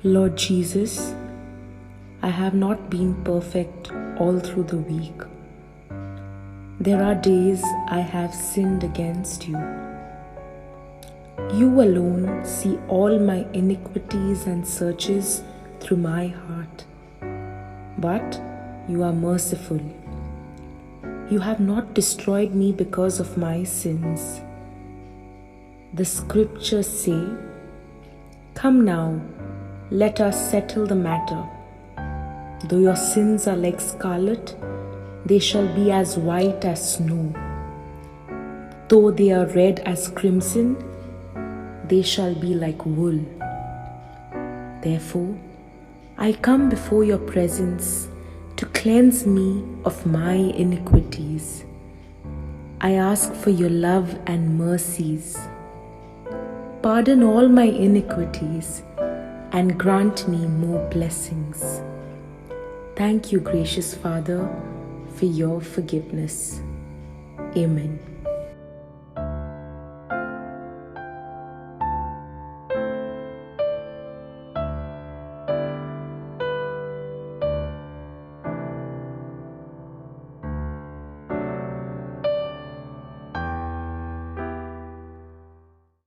Lord Jesus, I have not been perfect all through the week. There are days I have sinned against you. You alone see all my iniquities and searches through my heart. But you are merciful. You have not destroyed me because of my sins. The scriptures say, "Come now, let us settle the matter. Though your sins are like scarlet, they shall be as white as snow. Though they are red as crimson, they shall be like wool." Therefore, I come before your presence to cleanse me of my iniquities. I ask for your love and mercies. Pardon all my iniquities and grant me more blessings. Thank you, gracious Father, for your forgiveness. Amen.